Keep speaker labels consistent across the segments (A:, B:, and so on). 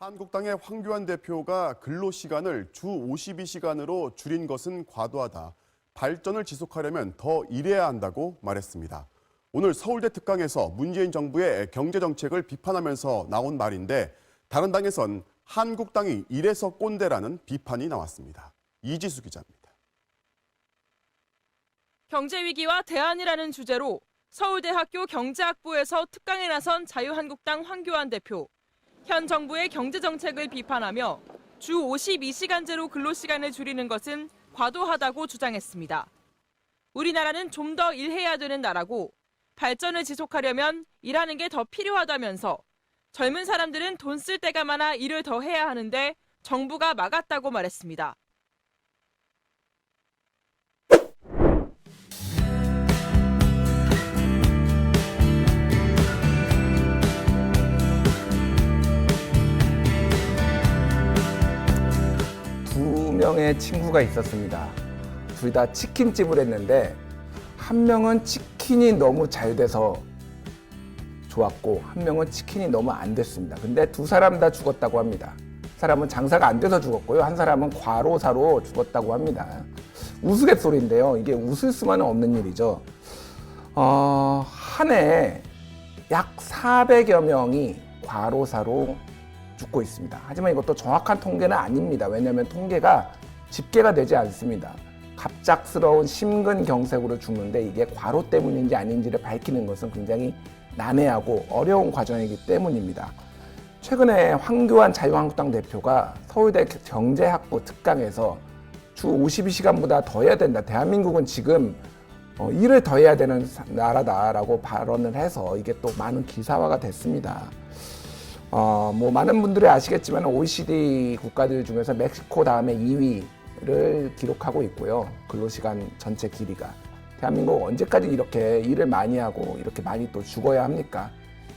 A: 한국당의 황교안 대표가 근로시간을 주 52시간으로 줄인 것은 과도하다. 발전을 지속하려면 더 일해야 한다고 말했습니다. 오늘 서울대 특강에서 문재인 정부의 경제정책을 비판하면서 나온 말인데 다른 당에선 한국당이 이래서 꼰대라는 비판이 나왔습니다. 이지수 기자입니다.
B: 경제위기와 대안이라는 주제로 서울대학교 경제학부에서 특강에 나선 자유한국당 황교안 대표. 현 정부의 경제정책을 비판하며 주 52시간제로 근로시간을 줄이는 것은 과도하다고 주장했습니다. 우리나라는 좀 더 일해야 되는 나라고 발전을 지속하려면 일하는 게 더 필요하다면서 젊은 사람들은 돈 쓸 데가 많아 일을 더 해야 하는데 정부가 막았다고 말했습니다.
C: 두 명의 친구가 있었습니다. 둘 다 치킨집을 했는데 한 명은 치킨이 너무 잘 돼서 좋았고 한 명은 치킨이 너무 안 됐습니다. 근데 두 사람 다 죽었다고 합니다. 한 사람은 장사가 안 돼서 죽었고요. 한 사람은 과로사로 죽었다고 합니다. 우스갯소리인데요. 이게 웃을 수만은 없는 일이죠. 한 해에 약 400여 명이 과로사로 죽고 있습니다. 하지만 이것도 정확한 통계는 아닙니다. 왜냐하면 통계가 집계가 되지 않습니다. 갑작스러운 심근경색으로 죽는데 이게 과로 때문인지 아닌지를 밝히는 것은 굉장히 난해하고 어려운 과정이기 때문입니다. 최근에 황교안 자유한국당 대표가 서울대 경제학부 특강에서 주 52시간보다 더 해야 된다. 대한민국은 지금 일을 더 해야 되는 나라다라고 발언을 해서 이게 또 많은 기사화가 됐습니다. 많은 분들이 아시겠지만 OECD 국가들 중에서 멕시코 다음에 2위를 기록하고 있고요. 근로시간 전체 길이가. 대한민국 언제까지 이렇게 일을 많이 하고 이렇게 많이 또 죽어야 합니까?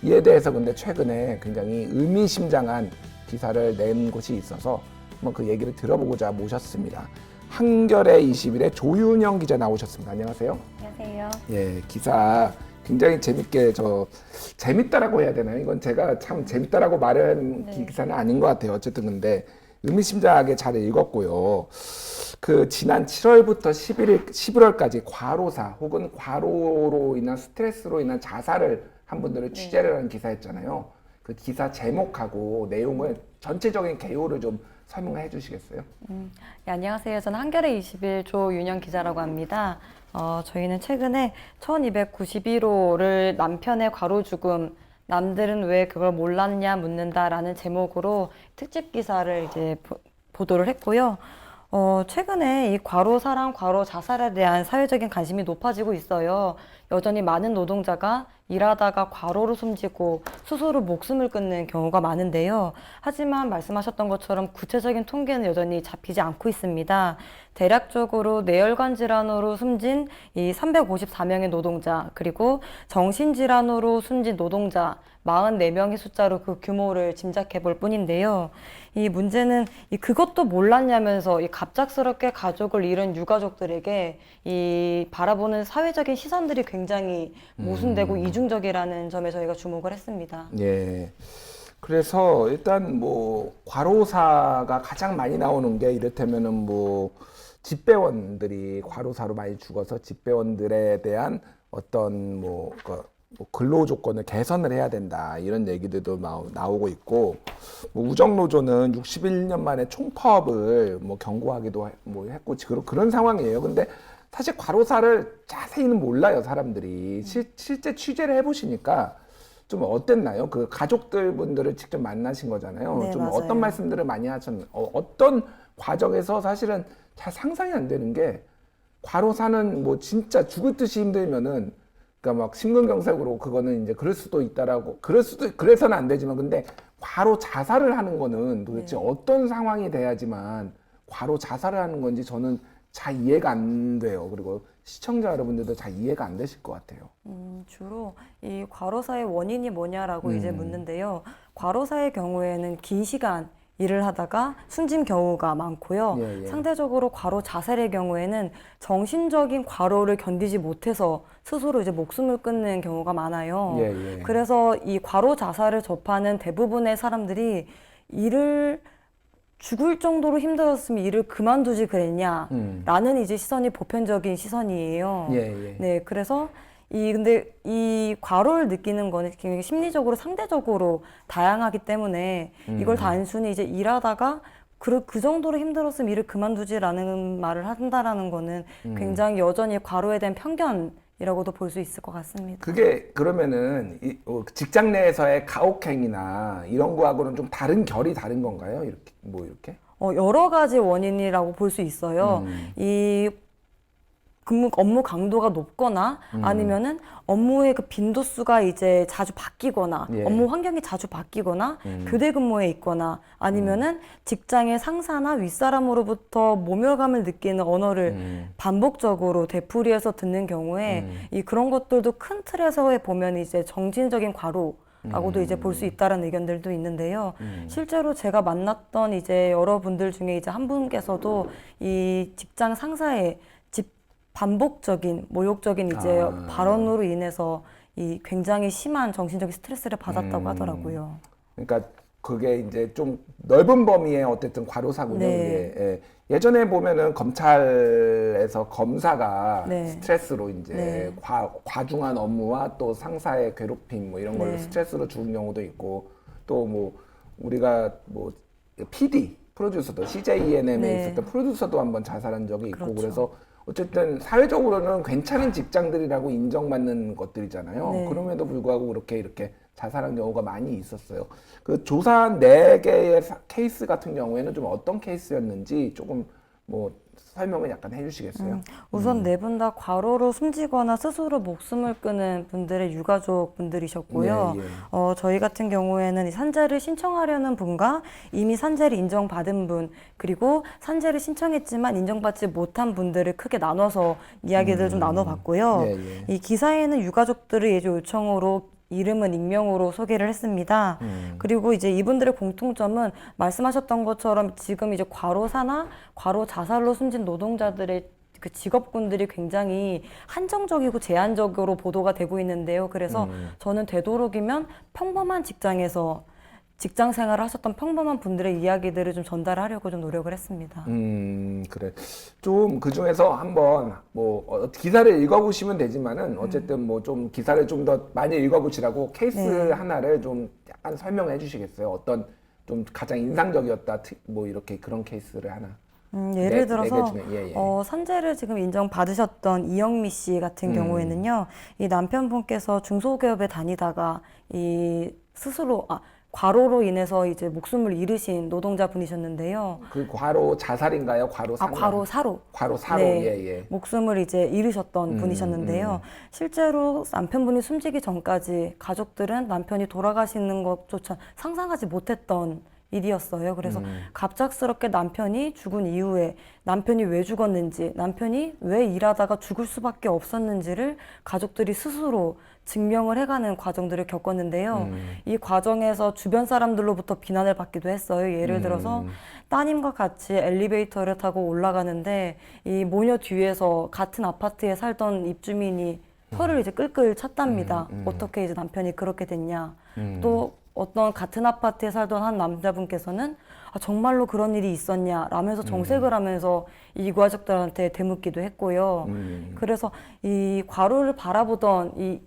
C: 이에 대해서 근데 최근에 굉장히 의미심장한 기사를 낸 곳이 있어서 한번 그 얘기를 들어보고자 모셨습니다. 한겨레 21의 조윤영 기자 나오셨습니다. 안녕하세요.
D: 안녕하세요.
C: 예, 기사 굉장히 재밌게 재밌다라고 해야 되나요? 이건 제가 참 재밌다라고 말한 기사는 아닌 것 같아요. 어쨌든 근데 의미심장하게 잘 읽었고요. 그 지난 7월부터 11월까지 과로사 혹은 과로로 인한 스트레스로 인한 자살을 한 분들을 취재를 한 기사였잖아요. 그 기사 제목하고 내용을 전체적인 개요를 좀 설명해 주시겠어요?
D: 네, 안녕하세요. 저는 한겨레 21 조윤영 기자라고 합니다. 저희는 최근에 1291호를 남편의 과로 죽음, 남들은 왜 그걸 몰랐냐 묻는다라는 제목으로 특집 기사를 이제 보도를 했고요. 최근에 이 과로사랑 과로 자살에 대한 사회적인 관심이 높아지고 있어요. 여전히 많은 노동자가 일하다가 과로로 숨지고 스스로 목숨을 끊는 경우가 많은데요. 하지만 말씀하셨던 것처럼 구체적인 통계는 여전히 잡히지 않고 있습니다. 대략적으로 뇌혈관 질환으로 숨진 이 354명의 노동자, 그리고 정신질환으로 숨진 노동자 44명의 숫자로 그 규모를 짐작해 볼 뿐인데요. 이 문제는 그것도 몰랐냐면서 이 갑작스럽게 가족을 잃은 유가족들에게 이 바라보는 사회적인 시선들이 굉장히 모순되고 이중적이라는 점에 저희가 주목을 했습니다.
C: 예. 그래서 일단 과로사가 가장 많이 나오는 게 이를테면은 집배원들이 과로사로 많이 죽어서 집배원들에 대한 어떤 근로 조건을 개선을 해야 된다 이런 얘기들도 나오고 있고 우정노조는 61년 만에 총파업을 경고하기도 했고 그런 상황이에요. 근데 사실 과로사를 자세히는 몰라요 사람들이. 실제 취재를 해보시니까 좀 어땠나요? 그 가족들 분들을 직접 만나신 거잖아요.
D: 네,
C: 좀
D: 맞아요.
C: 어떤 말씀들을 많이 하셨나요? 어떤 과정에서 사실은 잘 상상이 안 되는 게 과로사는 진짜 죽을 듯이 힘들면은 그러니까 심근경색으로 그거는 이제 그래서는 안 되지만 근데 과로 자살을 하는 거는 도대체 어떤 상황이 돼야지만 과로 자살을 하는 건지 저는 잘 이해가 안 돼요. 그리고 시청자 여러분들도 잘 이해가 안 되실 것 같아요.
D: 주로 이 과로사의 원인이 뭐냐라고 이제 묻는데요. 과로사의 경우에는 긴 시간 일을 하다가 숨진 경우가 많고요.
C: 예.
D: 상대적으로 과로 자살의 경우에는 정신적인 과로를 견디지 못해서 스스로 이제 목숨을 끊는 경우가 많아요.
C: 예.
D: 그래서 이 과로 자살을 접하는 대부분의 사람들이 일을 죽을 정도로 힘들었으면 일을 그만두지 그랬냐 라는 이제 시선이 보편적인 시선이에요.
C: 예.
D: 네, 그래서 근데 이 과로를 느끼는 거는 굉장히 심리적으로 상대적으로 다양하기 때문에 이걸 단순히 이제 일하다가 그 정도로 힘들었으면 일을 그만두지라는 말을 한다라는 거는 굉장히 여전히 과로에 대한 편견이라고도 볼 수 있을 것 같습니다.
C: 그게 그러면은 직장 내에서의 가혹행위나 이런 거하고는 좀 다른 결이 다른 건가요? 이렇게?
D: 여러 가지 원인이라고 볼 수 있어요. 이 업무 강도가 높거나 아니면은 업무의 그 빈도수가 이제 자주 바뀌거나
C: 예.
D: 업무 환경이 자주 바뀌거나 교대 근무에 있거나 아니면은 직장의 상사나 윗사람으로부터 모멸감을 느끼는 언어를 반복적으로 되풀이해서 듣는 경우에 그런 것들도 큰 틀에서 보면 이제 정신적인 과로라고도 이제 볼 수 있다라는 의견들도 있는데요. 실제로 제가 만났던 이제 여러분들 중에 이제 한 분께서도 이 직장 상사의 반복적인 모욕적인 이제 발언으로 인해서 이 굉장히 심한 정신적인 스트레스를 받았다고 하더라고요.
C: 그러니까 그게 이제 좀 넓은 범위의 어쨌든 과로사군요.
D: 네.
C: 이게. 예전에 보면은 검찰에서 검사가
D: 네.
C: 스트레스로 이제
D: 네.
C: 과중한 업무와 또 상사의 괴롭힘 뭐 이런 걸로
D: 네.
C: 스트레스로 죽은 경우도 있고 또 뭐 우리가 뭐 PD 프로듀서도 CJENM에
D: 네.
C: 있었던 프로듀서도 한번 자살한 적이 있고
D: 그렇죠.
C: 그래서 어쨌든 사회적으로는 괜찮은 직장들이라고 인정받는 것들이잖아요.
D: 네.
C: 그럼에도 불구하고 이렇게 자살한 경우가 많이 있었어요. 그 조사한 4개의 케이스 같은 경우에는 좀 어떤 케이스였는지 조금 뭐 설명을 약간 해주시겠어요?
D: 우선 네 분 다 과로로 숨지거나 스스로 목숨을 끊은 분들의 유가족 분들이셨고요.
C: 예.
D: 저희 같은 경우에는 이 산재를 신청하려는 분과 이미 산재를 인정받은 분, 그리고 산재를 신청했지만 인정받지 못한 분들을 크게 나눠서 이야기를 좀 나눠봤고요.
C: 예.
D: 이 기사에는 유가족들의 예조 요청으로 이름은 익명으로 소개를 했습니다. 그리고 이제 이분들의 공통점은 말씀하셨던 것처럼 지금 이제 과로사나 과로 자살로 숨진 노동자들의 그 직업군들이 굉장히 한정적이고 제한적으로 보도가 되고 있는데요. 그래서 저는 되도록이면 평범한 직장에서 직장 생활을 하셨던 평범한 분들의 이야기들을 좀 전달하려고 좀 노력을 했습니다.
C: 그래. 좀 그 중에서 한번 뭐 기사를 읽어보시면 되지만은 어쨌든 뭐 좀 기사를 좀 더 많이 읽어보시라고 케이스
D: 네.
C: 하나를 좀 약간 설명해 주시겠어요? 어떤 좀 가장 인상적이었다 뭐 이렇게 그런 케이스를 하나.
D: 예를 들어서
C: 네 개 중에, 예.
D: 산재를 지금 인정받으셨던 이영미 씨 같은 경우에는요, 이 남편분께서 중소기업에 다니다가 이 스스로 과로로 인해서 이제 목숨을 잃으신 노동자분이셨는데요.
C: 그 과로 자살인가요? 과로사?
D: 과로사로.
C: 과로사로.
D: 네,
C: 예.
D: 목숨을 이제 잃으셨던 분이셨는데요. 실제로 남편분이 숨지기 전까지 가족들은 남편이 돌아가시는 것조차 상상하지 못했던 일이었어요. 그래서 갑작스럽게 남편이 죽은 이후에 남편이 왜 죽었는지, 남편이 왜 일하다가 죽을 수밖에 없었는지를 가족들이 스스로 증명을 해가는 과정들을 겪었는데요. 이 과정에서 주변 사람들로부터 비난을 받기도 했어요. 예를 들어서 따님과 같이 엘리베이터를 타고 올라가는데 이 모녀 뒤에서 같은 아파트에 살던 입주민이 혀를 이제 끌끌 찼답니다. 어떻게 이제 남편이 그렇게 됐냐. 또 어떤 같은 아파트에 살던 한 남자분께서는 정말로 그런 일이 있었냐 라면서 정색을 하면서 이 유가족들한테 되묻기도 했고요. 그래서 이 과로를 바라보던 이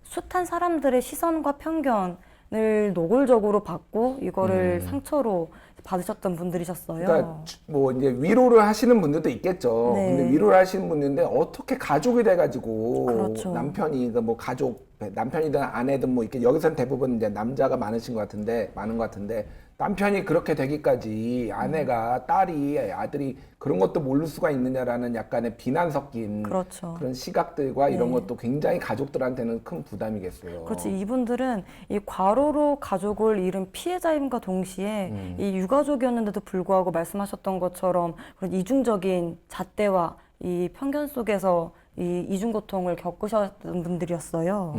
D: 숱한 사람들의 시선과 편견을 노골적으로 받고 이거를 상처로 받으셨던 분들이셨어요.
C: 그러니까 뭐 이제 위로를 하시는 분들도 있겠죠.
D: 네.
C: 근데 위로를 하시는 분들인데 어떻게 가족이 돼가지고
D: 그렇죠.
C: 남편이 뭐 가족 남편이든 아내든 뭐 이렇게 여기서는 대부분 이제 남자가 많은 것 같은데 남편이 그렇게 되기까지 아내가 딸이 아들이 그런 것도 모를 수가 있느냐라는 약간의 비난 섞인
D: 그렇죠.
C: 그런 시각들과 이런
D: 네.
C: 것도 굉장히 가족들한테는 큰 부담이겠어요.
D: 그렇지. 이분들은 이 과로로 가족을 잃은 피해자임과 동시에 이 유가족이었는데도 불구하고 말씀하셨던 것처럼 그런 이중적인 잣대와 이 편견 속에서 이 이중고통을 겪으셨던 분들이었어요.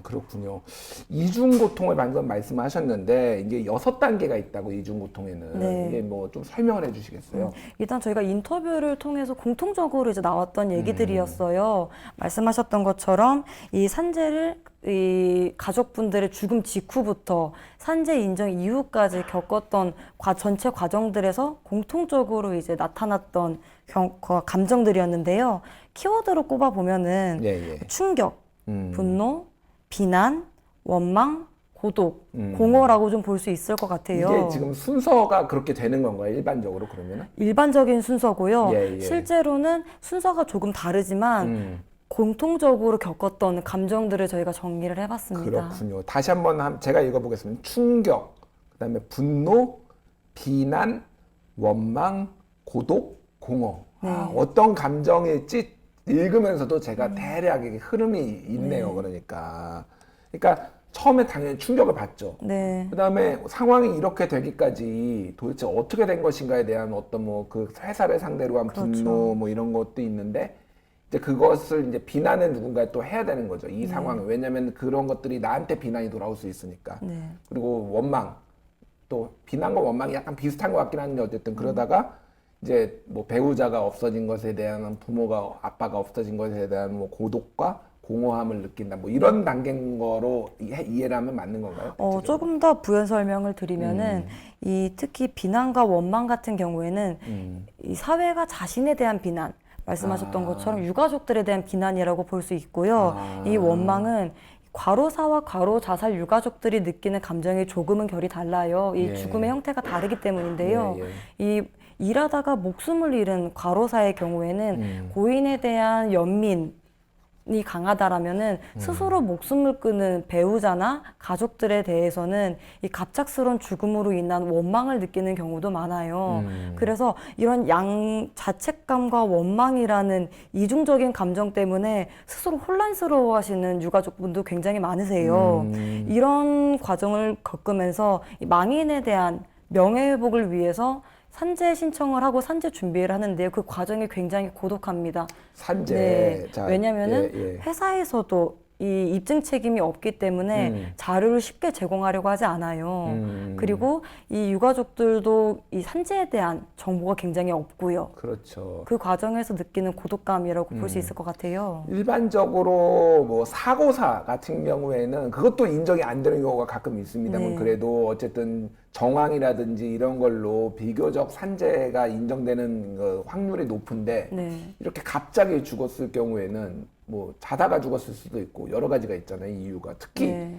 C: 그렇군요. 이중고통을 방금 말씀하셨는데 이제 6단계가 있다고 이중고통에는
D: 네.
C: 이게 뭐 좀 설명을 해주시겠어요?
D: 일단 저희가 인터뷰를 통해서 공통적으로 이제 나왔던 얘기들이었어요. 말씀하셨던 것처럼 이 산재를 이 가족분들의 죽음 직후부터 산재 인정 이후까지 겪었던 전체 과정들에서 공통적으로 이제 나타났던 감정들이었는데요. 키워드로 꼽아 보면은
C: 예, 예.
D: 충격, 분노, 비난, 원망, 고독, 공허라고 좀 볼 수 있을 것 같아요.
C: 이게 지금 순서가 그렇게 되는 건가요? 일반적으로 그러면은?
D: 일반적인 순서고요.
C: 예, 예.
D: 실제로는 순서가 조금 다르지만 공통적으로 겪었던 감정들을 저희가 정리를 해봤습니다.
C: 그렇군요. 다시 한번 제가 읽어보겠습니다. 충격, 그다음에 분노, 비난, 원망, 고독, 공허. 아, 어떤 감정일지 읽으면서도 제가 대략 이게 흐름이 있네요. 그러니까 처음에 당연히 충격을 받죠.
D: 네.
C: 그다음에 상황이 이렇게 되기까지 도대체 어떻게 된 것인가에 대한 어떤 뭐 그 회사를 상대로 한
D: 그렇죠.
C: 분노 뭐 이런 것도 있는데 이제 그것을 이제 비난을 누군가 또 해야 되는 거죠. 이 상황을. 왜냐면 그런 것들이 나한테 비난이 돌아올 수 있으니까.
D: 네.
C: 그리고 원망. 또 비난과 원망이 약간 비슷한 것 같긴 한데 어쨌든 그러다가 이제 뭐 배우자가 없어진 것에 대한 부모가 아빠가 없어진 것에 대한 뭐 고독과 공허함을 느낀다. 뭐 이런 단계인 거로 이해를 하면 맞는 건가요?
D: 조금 더 부연 설명을 드리면은 이 특히 비난과 원망 같은 경우에는 이 사회가 자신에 대한 비난 말씀하셨던 것처럼 유가족들에 대한 비난이라고 볼 수 있고요. 이 원망은 과로사와 과로자살 유가족들이 느끼는 감정이 조금은 결이 달라요. 이
C: 예.
D: 죽음의 형태가 다르기 때문인데요.
C: 예, 예.
D: 이 일하다가 목숨을 잃은 과로사의 경우에는 고인에 대한 연민이 강하다라면은 스스로 목숨을 끊은 배우자나 가족들에 대해서는 이 갑작스러운 죽음으로 인한 원망을 느끼는 경우도 많아요. 그래서 이런 자책감과 원망이라는 이중적인 감정 때문에 스스로 혼란스러워하시는 유가족분도 굉장히 많으세요. 이런 과정을 겪으면서 이 망인에 대한 명예회복을 위해서 산재 신청을 하고 산재 준비를 하는데요. 그 과정이 굉장히 고독합니다.
C: 산재.
D: 네.
C: 자,
D: 왜냐면은
C: 예, 예.
D: 회사에서도 이 입증 책임이 없기 때문에 자료를 쉽게 제공하려고 하지 않아요. 그리고 이 유가족들도 이 산재에 대한 정보가 굉장히 없고요.
C: 그렇죠.
D: 그 과정에서 느끼는 고독감이라고 볼 수 있을 것 같아요.
C: 일반적으로 뭐 사고사 같은 경우에는 그것도 인정이 안 되는 경우가 가끔 있습니다만
D: 네.
C: 그래도 어쨌든 정황이라든지 이런 걸로 비교적 산재가 인정되는 그 확률이 높은데
D: 네.
C: 이렇게 갑자기 죽었을 경우에는 뭐 자다가 죽었을 수도 있고 여러 가지가 있잖아요. 이유가 특히
D: 네.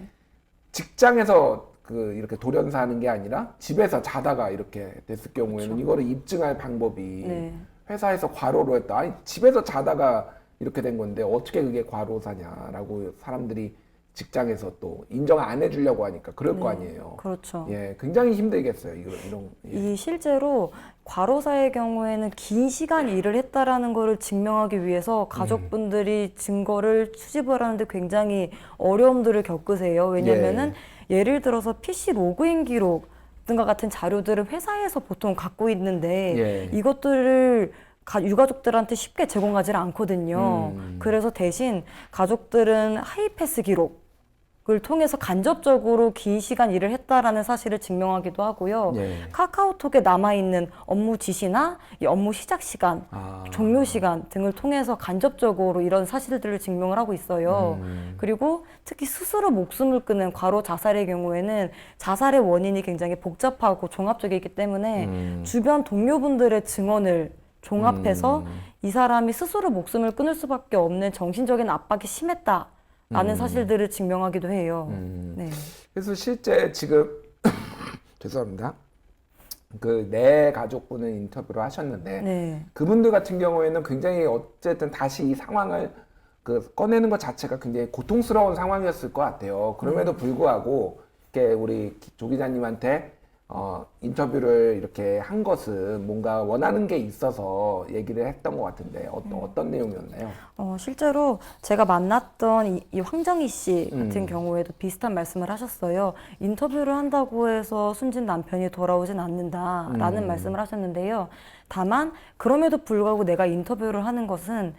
C: 직장에서 그 이렇게 돌연사하는 게 아니라 집에서 자다가 이렇게 됐을 경우에는 이거를 입증할 방법이
D: 네.
C: 회사에서 과로로 했다. 아니 집에서 자다가 이렇게 된 건데 어떻게 그게 과로사냐라고 사람들이 직장에서 또 인정 안 해주려고 하니까 그럴 거 아니에요.
D: 그렇죠.
C: 예, 굉장히 힘들겠어요. 이런. 예.
D: 이 실제로 과로사의 경우에는 긴 시간 일을 했다라는 것을 증명하기 위해서 가족분들이 증거를 수집을 하는데 굉장히 어려움들을 겪으세요. 왜냐면은 예를 들어서 PC 로그인 기록 등과 같은 자료들을 회사에서 보통 갖고 있는데
C: 예.
D: 이것들을 유가족들한테 쉽게 제공하지 않거든요. 그래서 대신 가족들은 하이패스 기록을 통해서 간접적으로 긴 시간 일을 했다라는 사실을 증명하기도 하고요.
C: 예.
D: 카카오톡에 남아있는 업무 지시나 이 업무 시작 시간, 종료 시간 등을 통해서 간접적으로 이런 사실들을 증명을 하고 있어요. 그리고 특히 스스로 목숨을 끊는 과로 자살의 경우에는 자살의 원인이 굉장히 복잡하고 종합적이기 때문에 주변 동료분들의 증언을 종합해서 이 사람이 스스로 목숨을 끊을 수밖에 없는 정신적인 압박이 심했다라는 사실들을 증명하기도 해요. 네.
C: 그래서 실제 지금 죄송합니다. 그 내 가족분을 인터뷰를 하셨는데
D: 네.
C: 그분들 같은 경우에는 굉장히 어쨌든 다시 이 상황을 그 꺼내는 것 자체가 굉장히 고통스러운 상황이었을 것 같아요. 그럼에도 불구하고 이렇게 우리 조 기자님한테 인터뷰를 이렇게 한 것은 뭔가 원하는 게 있어서 얘기를 했던 것 같은데 어떤 내용이었나요?
D: 실제로 제가 만났던 이 황정희 씨 같은 경우에도 비슷한 말씀을 하셨어요. 인터뷰를 한다고 해서 숨진 남편이 돌아오진 않는다라는 말씀을 하셨는데요. 다만 그럼에도 불구하고 내가 인터뷰를 하는 것은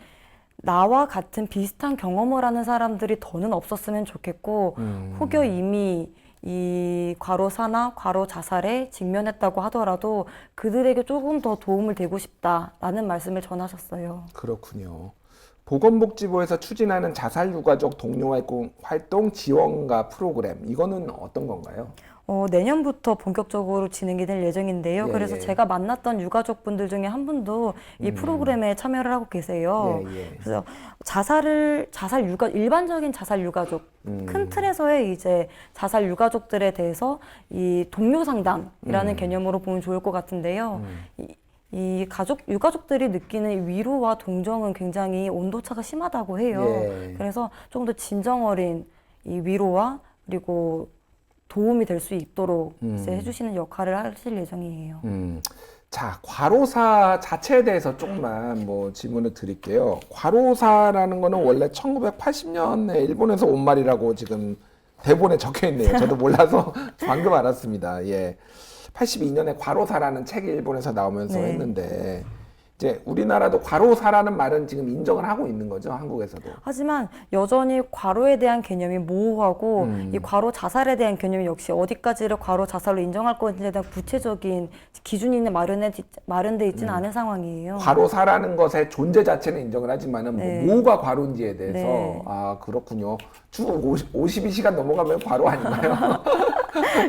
D: 나와 같은 비슷한 경험을 하는 사람들이 더는 없었으면 좋겠고 혹여 이미 이 과로사나 과로자살에 직면했다고 하더라도 그들에게 조금 더 도움을 되고 싶다라는 말씀을 전하셨어요.
C: 그렇군요. 보건복지부에서 추진하는 자살유가족 동료활동 지원과 프로그램, 이거는 어떤 건가요?
D: 내년부터 본격적으로 진행이 될 예정인데요.
C: 예,
D: 그래서
C: 예.
D: 제가 만났던 유가족분들 중에 한 분도 이 프로그램에 참여를 하고 계세요.
C: 예, 예.
D: 그래서 일반적인 자살 유가족, 큰 틀에서의 이제 자살 유가족들에 대해서 이 동료 상담이라는 개념으로 보면 좋을 것 같은데요. 이 유가족들이 느끼는 위로와 동정은 굉장히 온도차가 심하다고 해요.
C: 예.
D: 그래서 좀 더 진정 어린 이 위로와 그리고 도움이 될 수 있도록 이제 해주시는 역할을 하실 예정이에요.
C: 자, 과로사 자체에 대해서 조금만 뭐 질문을 드릴게요. 과로사라는 거는 원래 1980년에 일본에서 온 말이라고 지금 대본에 적혀 있네요. 저도 몰라서 방금 알았습니다. 예. 82년에 과로사라는 책이 일본에서 나오면서
D: 네.
C: 했는데, 이제 우리나라도 과로사라는 말은 지금 인정을 하고 있는 거죠, 한국에서도.
D: 하지만 여전히 과로에 대한 개념이 모호하고 이 과로 자살에 대한 개념이 역시 어디까지를 과로 자살로 인정할 건지에 대한 구체적인 기준이 마련돼 있지는 않은 상황이에요.
C: 과로사라는 것의 존재 자체는 인정을 하지만은
D: 네.
C: 뭐가 과로인지에 대해서
D: 네.
C: 아, 그렇군요. 주 52시간 넘어가면 과로 아닌가요?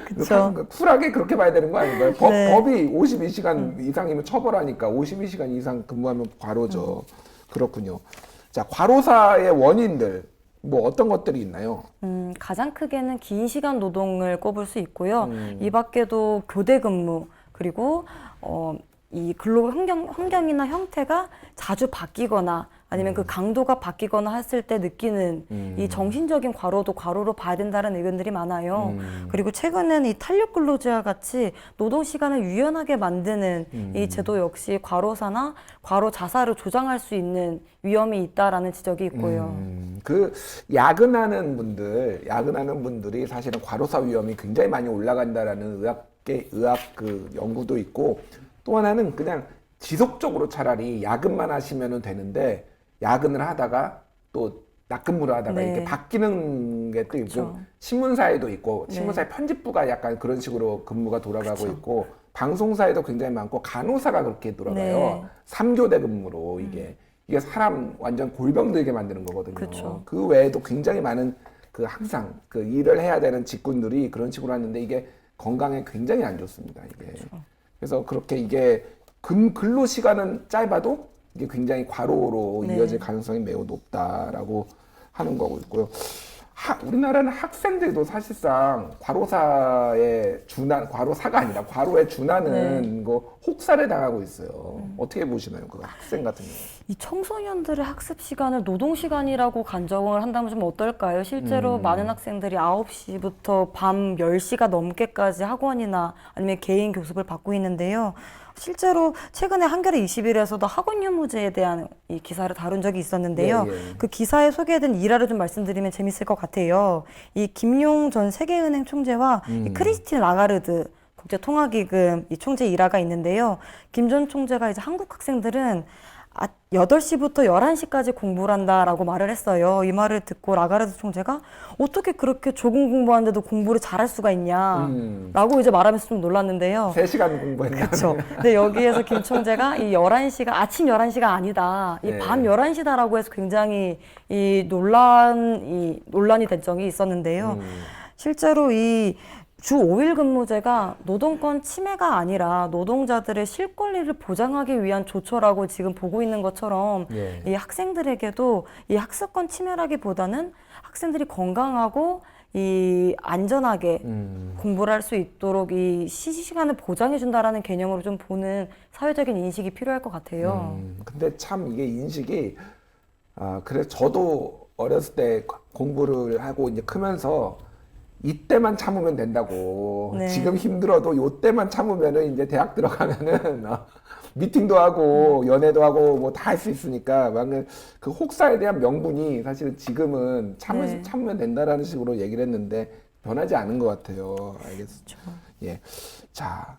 D: 그쵸.
C: 쿨하게 그렇게 봐야 되는 거 아닌가요?
D: 네.
C: 법이 52시간 이상이면 처벌하니까 52시간 이상 근무하면 과로죠. 그렇군요. 자, 과로사의 원인들 뭐 어떤 것들이 있나요?
D: 가장 크게는 긴 시간 노동을 꼽을 수 있고요. 이 밖에도 교대 근무 그리고 이 근로 환경이나 형태가 자주 바뀌거나 아니면 그 강도가 바뀌거나 했을 때 느끼는 이 정신적인 과로도 과로로 봐야 된다는 의견들이 많아요. 그리고 최근엔 이 탄력 근로제와 같이 노동 시간을 유연하게 만드는 이 제도 역시 과로사나 과로 자살을 조장할 수 있는 위험이 있다라는 지적이 있고요.
C: 그 야근하는 분들이 사실은 과로사 위험이 굉장히 많이 올라간다라는 의학 그 연구도 있고, 또 하나는 그냥 지속적으로 차라리 야근만 하시면 되는데 야근을 하다가 또 낮근무를 하다가
D: 네.
C: 이렇게 바뀌는 게 또 있고,
D: 그쵸.
C: 신문사에도 있고,
D: 네.
C: 신문사의 편집부가 약간 그런 식으로 근무가 돌아가고
D: 그쵸.
C: 있고, 방송사에도 굉장히 많고, 간호사가 그렇게 돌아가요.
D: 네.
C: 3교대 근무로 이게 사람 완전 골병 들게 만드는 거거든요.
D: 그쵸.
C: 그 외에도 굉장히 많은 그 항상 그 일을 해야 되는 직군들이 그런 식으로 하는데 이게 건강에 굉장히 안 좋습니다. 이게. 그래서 그렇게 이게 근로 시간은 짧아도 이게 굉장히 과로로
D: 네.
C: 이어질 가능성이 매우 높다라고 하는 거고 있고요. 우리나라는 학생들도 사실상 과로사가 아니라 과로에 준하는 거 혹사를 당하고 있어요. 어떻게 보시나요? 그 학생 같은 경우.
D: 이 청소년들의 학습 시간을 노동 시간이라고 간정을 한다면 좀 어떨까요? 실제로 많은 학생들이 9시부터 밤 10시가 넘게까지 학원이나 아니면 개인 교습을 받고 있는데요. 실제로 최근에 한겨레 21에서도 학원 유무제에 대한 이 기사를 다룬 적이 있었는데요.
C: 예, 예.
D: 그 기사에 소개된 일화를 좀 말씀드리면 재밌을 것 같아요. 이 김용 전 세계은행 총재와 이 크리스틴 라가르드 국제통화기금 이 총재 일화가 있는데요. 김 전 총재가 이제 한국 학생들은 8시부터 11시까지 공부를 한다라고 말을 했어요. 이 말을 듣고 라가르드 총재가 어떻게 그렇게 조금 공부하는데도 공부를 잘할 수가 있냐라고 이제 말하면서 좀 놀랐는데요.
C: 3시간 공부했나?
D: 그렇죠. 근데 여기에서 김 총재가 이 11시가 아침 11시가 아니다. 이
C: 네.
D: 밤 11시다라고 해서 굉장히 이 논란이 된 적이 있었는데요. 실제로 이 주 5일 근무제가 노동권 침해가 아니라 노동자들의 실권리를 보장하기 위한 조처라고 지금 보고 있는 것처럼
C: 예.
D: 이 학생들에게도 이 학습권 침해라기보다는 학생들이 건강하고 이 안전하게 공부를 할 수 있도록 이 시간을 보장해 준다라는 개념으로 좀 보는 사회적인 인식이 필요할 것 같아요.
C: 근데 참 이게 인식이 그래서 저도 어렸을 때 공부를 하고 이제 크면서 이때만 참으면 된다고.
D: 네.
C: 지금 힘들어도 요때만 참으면은 이제 대학 들어가면은 미팅도 하고 연애도 하고 뭐 다 할 수 있으니까 그 혹사에 대한 명분이 사실은 지금은
D: 네.
C: 참으면 된다라는 식으로 얘기를 했는데 변하지 않은 것 같아요. 알겠습니다. 예. 자,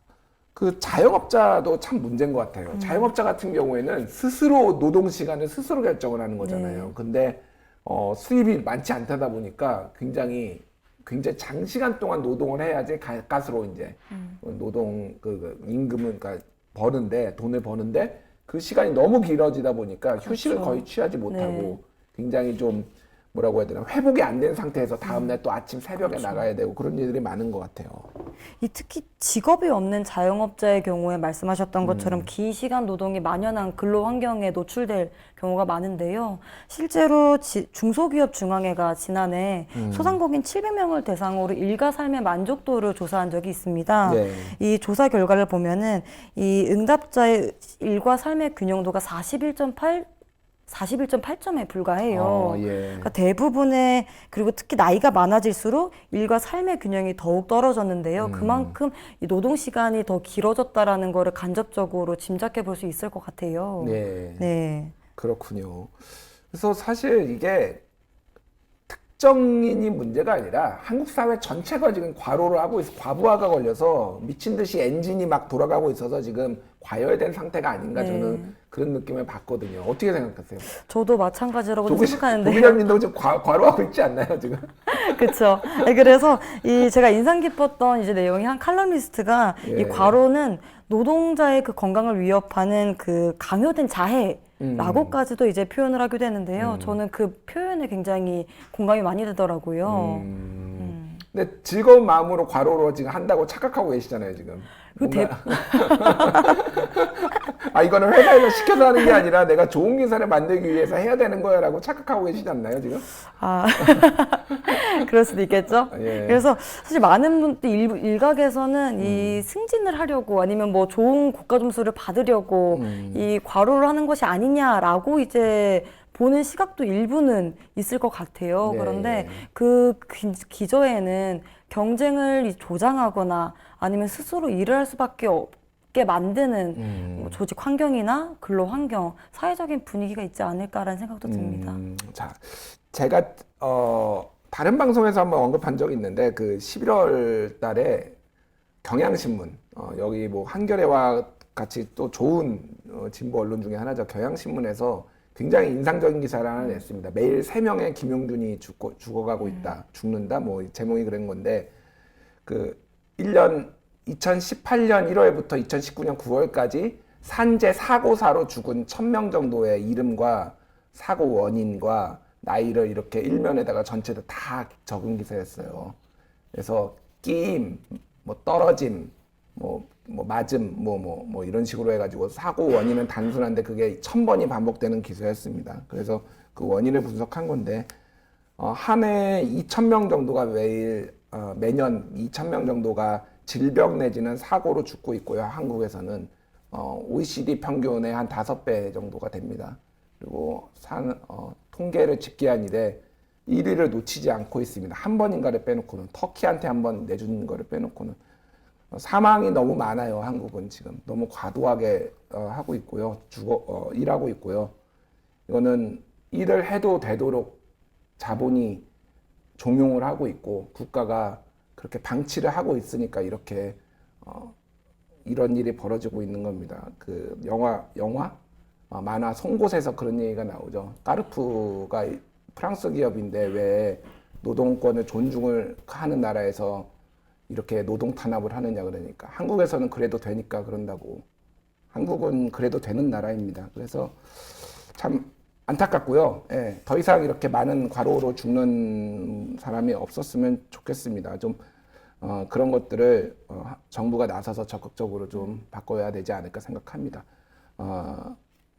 C: 그 자영업자도 참 문제인 것 같아요. 자영업자 같은 경우에는 스스로 노동 시간을 스스로 결정을 하는 거잖아요.
D: 네.
C: 근데 수입이 많지 않다 보니까 굉장히 장시간 동안 노동을 해야지 가까스로 이제 노동 그 임금은 그러니까 돈을 버는데 그 시간이 너무 길어지다 보니까 휴식을
D: 그렇죠.
C: 거의 취하지 못하고
D: 네.
C: 굉장히 좀 뭐라고 해야 되나 회복이 안 된 상태에서 다음날 또 아침 새벽에
D: 그렇죠.
C: 나가야 되고 그런 일들이 많은 것 같아요.
D: 이 특히 직업이 없는 자영업자의 경우에 말씀하셨던 것처럼 긴 시간 노동이 만연한 근로 환경에 노출될 경우가 많은데요. 실제로 중소기업 중앙회가 지난해 소상공인 700명을 대상으로 일과 삶의 만족도를 조사한 적이 있습니다.
C: 네.
D: 이 조사 결과를 보면은 이 응답자의 일과 삶의 균형도가 41.8점에 불과해요.
C: 예.
D: 그러니까 대부분의 그리고 특히 나이가 많아질수록 일과 삶의 균형이 더욱 떨어졌는데요. 그만큼 이 노동 시간이 더 길어졌다라는 거를 간접적으로 짐작해 볼 수 있을 것 같아요.
C: 네.
D: 네.
C: 그렇군요. 그래서 사실 이게 특정인이 문제가 아니라 한국 사회 전체가 지금 과로를 하고 있어, 과부하가 걸려서 미친 듯이 엔진이 막 돌아가고 있어서 지금 과열된 상태가 아닌가
D: 네.
C: 저는 그런 느낌을 받거든요. 어떻게 생각하세요?
D: 저도 마찬가지라고
C: 조기
D: 생각하는데요.
C: 기자님도 지금 과로하고 있지 않나요 지금?
D: 그렇죠. 그래서 이 제가 인상 깊었던 이제 내용이 한 칼럼니스트가
C: 예.
D: 이 과로는 노동자의 그 건강을 위협하는 그 강요된 자해라고까지도 이제 표현을 하게 되는데요. 저는 그 표현에 굉장히 공감이 많이 되더라고요.
C: 근데 즐거운 마음으로 과로로 지금 한다고 착각하고 계시잖아요 지금.
D: 그
C: 아 이거는 회사에서 시켜서 하는 게 아니라 내가 좋은 기사를 만들기 위해서 해야 되는 거야라고 착각하고 계시지 않나요 지금?
D: 아, 그럴 수도 있겠죠.
C: 예.
D: 그래서 사실 많은 분들 일각에서는 이 승진을 하려고 아니면 뭐 좋은 고가 점수를 받으려고 이 과로를 하는 것이 아니냐라고 이제 보는 시각도 일부는 있을 것 같아요.
C: 네.
D: 그런데 그 기저에는 경쟁을 조장하거나 아니면 스스로 일을 할 수밖에 없게 만드는 뭐 조직 환경이나 근로 환경, 사회적인 분위기가 있지 않을까라는 생각도 듭니다.
C: 자, 제가 다른 방송에서 한번 언급한 적이 있는데 그 11월 달에 경향신문 여기 뭐 한겨레와 같이 또 좋은 진보 언론 중에 하나죠. 경향신문에서 굉장히 인상적인 기사를 하나 냈습니다. 매일 3명의 김용준이 죽어가고 있다, 죽는다, 뭐 제목이 그런 건데 그 2018년 1월부터 2019년 9월까지 산재 사고사로 죽은 1000명 정도의 이름과 사고 원인과 나이를 이렇게 일면에다가 전체도 다 적은 기사였어요. 그래서 끼임, 뭐 떨어짐, 뭐 맞음, 뭐 이런 식으로 해가지고 사고 원인은 단순한데 그게 1000번이 반복되는 기사였습니다. 그래서 그 원인을 분석한 건데 한 해 2000명 정도가 매년 2000명 정도가 질병 내지는 사고로 죽고 있고요. 한국에서는 OECD 평균의 한 5배 정도가 됩니다. 그리고 통계를 집계한 이래 1위를 놓치지 않고 있습니다. 한 번인가를 빼놓고는 터키한테 한 번 내준 거를 빼놓고는 사망이 너무 많아요. 한국은 지금 너무 과도하게 하고 있고요. 일하고 있고요. 이거는 일을 해도 되도록 자본이 종용을 하고 있고 국가가 그렇게 방치를 하고 있으니까 이렇게 이런 일이 벌어지고 있는 겁니다. 그 영화 만화 송곳에서 그런 얘기가 나오죠. 까르푸가 프랑스 기업인데 왜 노동권을 존중을 하는 나라에서 이렇게 노동 탄압을 하느냐 그러니까 한국에서는 그래도 되니까 그런다고. 한국은 그래도 되는 나라입니다. 그래서 참 안타깝고요. 예, 더 이상 이렇게 많은 과로로 죽는 사람이 없었으면 좋겠습니다. 좀 그런 것들을 정부가 나서서 적극적으로 좀 바꿔야 되지 않을까 생각합니다.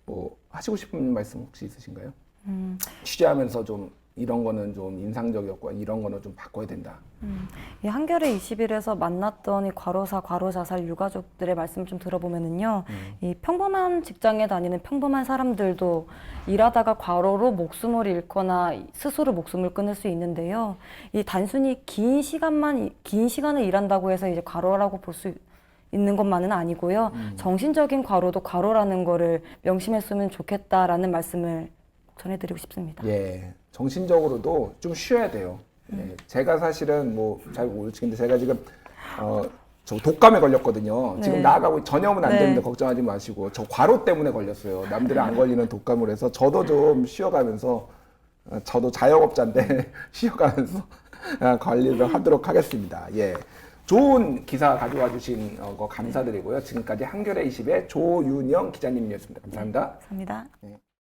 C: 뭐 하시고 싶은 말씀 혹시 있으신가요? 취재하면서 좀 이런 거는 좀 인상적이었고 이런 거는 좀 바꿔야 된다.
D: 이 한겨레 20일에서 만났던 이 과로사, 과로자살 유가족들의 말씀을 좀 들어보면은요, 이 평범한 직장에 다니는 평범한 사람들도 일하다가 과로로 목숨을 잃거나 스스로 목숨을 끊을 수 있는데요. 이 단순히 긴 시간을 일한다고 해서 이제 과로라고 볼 수 있는 것만은 아니고요. 정신적인 과로도 과로라는 거를 명심했으면 좋겠다라는 말씀을 전해드리고 싶습니다.
C: 예, 정신적으로도 좀 쉬어야 돼요. 예, 제가 사실은 뭐 잘 모르겠는데 제가 지금 저 독감에 걸렸거든요. 지금
D: 네.
C: 나아가고 전염은 안
D: 네.
C: 되는데 걱정하지 마시고 저 과로 때문에 걸렸어요. 남들이 안 걸리는 독감을 해서 저도 좀 쉬어가면서 저도 자영업자인데 쉬어가면서 관리를 하도록 하겠습니다. 예, 좋은 기사 가져와 주신 거 감사드리고요. 지금까지 한겨레 20의 조윤영 기자님이었습니다. 감사합니다.
D: 감사합니다.
C: 네.